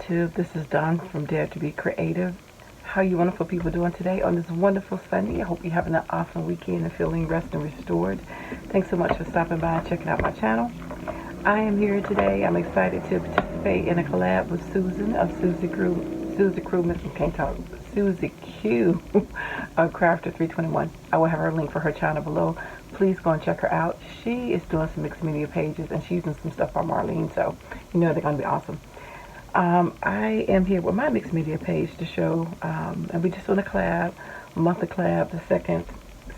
YouTube. This is Dawn from DaretoBeCreative. How you wonderful people doing today on this wonderful Sunday? I hope you're having an awesome weekend and feeling rested and restored. Thanks so much for stopping by and checking out my channel. I am here today. I'm excited to participate in a collab with Susan of Susie Q of Crafter 321. I will have her link for her channel below. Please go and check her out. She is doing some mixed media pages and she's using some stuff by Marlene, so you know they're going to be awesome. I am here with my mixed media page to show, and we just doing a collab, monthly collab, the second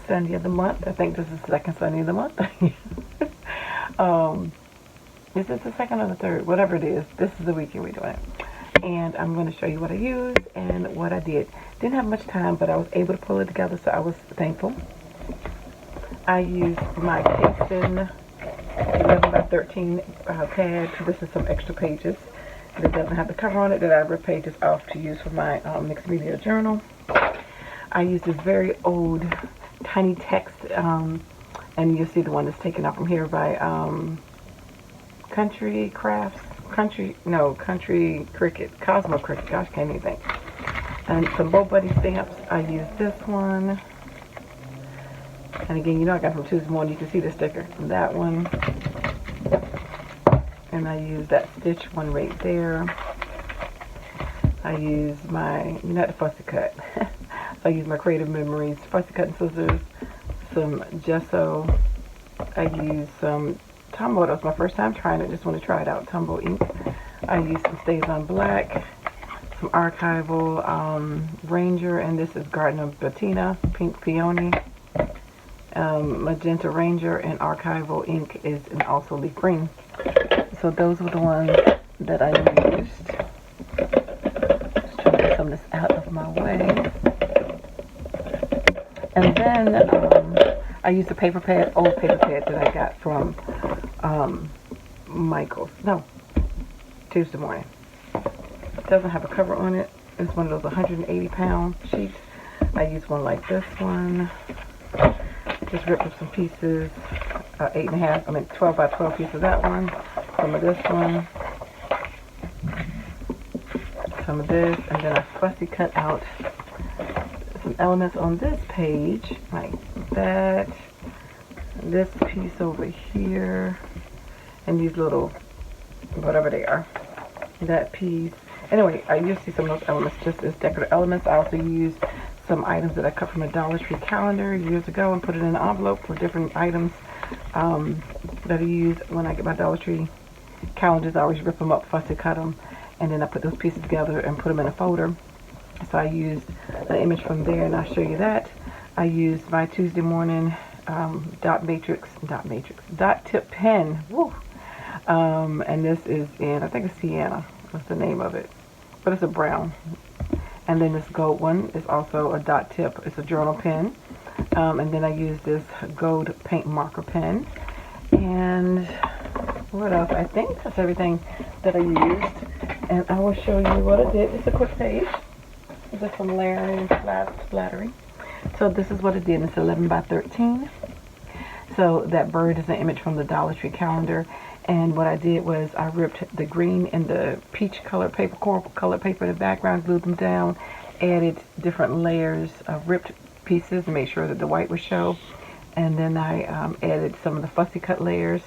Sunday of the month. I think this is the second Sunday of the month. Is it the second or the third? Whatever it is, this is the weekend we're doing it. And I'm going to show you what I used and what I did. Didn't have much time, but I was able to pull it together, so I was thankful. I used my Kingston 11 by 13 pad. This is some extra pages. It doesn't have the cover on it, that I ripped pages off to use for my mixed media journal. I used this very old tiny text, and you'll see the one that's taken out from here by Country Cricket, Cosmo Cricket, gosh, can't even think. And some Bo Buddy stamps. I used this one. And again, you know I got from Tuesday morning, you can see the sticker. That one. And I used that stitch one right there. I used my, not the fussy cut. I used my Creative Memories fussy cutting scissors, some gesso. I used some Tombow. That was my first time trying it. Just want to try it out. Tombow ink. I used some Stays on Black, some archival Ranger, and this is Garden of Bettina, pink peony. Magenta Ranger and archival ink is and also leaf green. So those were the ones that I used. Just trying to get some of this out of my way. And then I used a paper pad, old paper pad that I got from Michael's. No, Tuesday morning. It doesn't have a cover on it. It's one of those 180-pound sheets. I used one like this one. Just ripped up some pieces, 12 by 12 pieces of that one, some of this one, some of this, and then I fussy cut out some elements on this page, like that, this piece over here, and these little, whatever they are, that piece. Anyway, I used to see some of those elements just as decorative elements. I also used some items that I cut from a Dollar Tree calendar years ago and put it in an envelope for different items that I use when I get my Dollar Tree calendars. I always rip them up, fussy cut them, and then I put those pieces together and put them in a folder. So I used an image from there, and I'll show you that. I used my Tuesday morning dot tip pen. Woo! And this is in, I think it's Sienna. What's the name of it? But it's a brown. And then this gold one is also a dot tip. It's a journal pen. And then I use this gold paint marker pen. And what else? I think that's everything that I used. And I will show you what I did. It's a quick page. This is from Larry and Flattery. So this is what I did. It's 11 by 13. So that bird is an image from the Dollar Tree calendar. And what I did was I ripped the green and the peach colored paper, coral colored paper in the background, glued them down, added different layers of ripped pieces to make sure that the white would show. And then I added some of the fussy cut layers.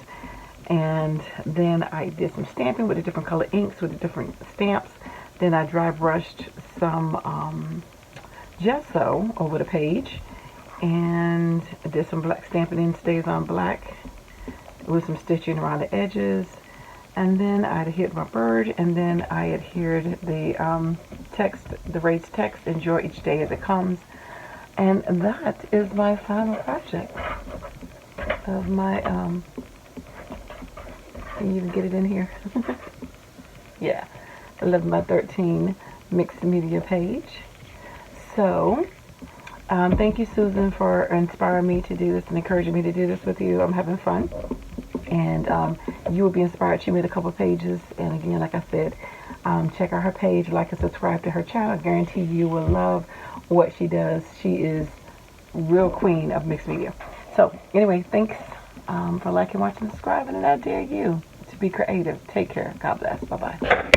And then I did some stamping with the different color inks with the different stamps. Then I dry brushed some gesso over the page. And I did some black stamping in Stays on Black with some stitching around the edges, and then I adhered my bird, and then I adhered the text, the raised text, enjoy each day as it comes. And that is my final project of my, can you even get it in here? Yeah, 11 by 13 mixed media page. So, thank you, Susan, for inspiring me to do this and encouraging me to do this with you. I'm having fun. And you will be inspired. She made a couple pages. And again, like I said, check out her page, like and subscribe to her channel. I guarantee you will love what she does. She is real queen of mixed media. So anyway, thanks for liking, watching, subscribing, and I dare you to be creative. Take care. God bless. Bye-bye.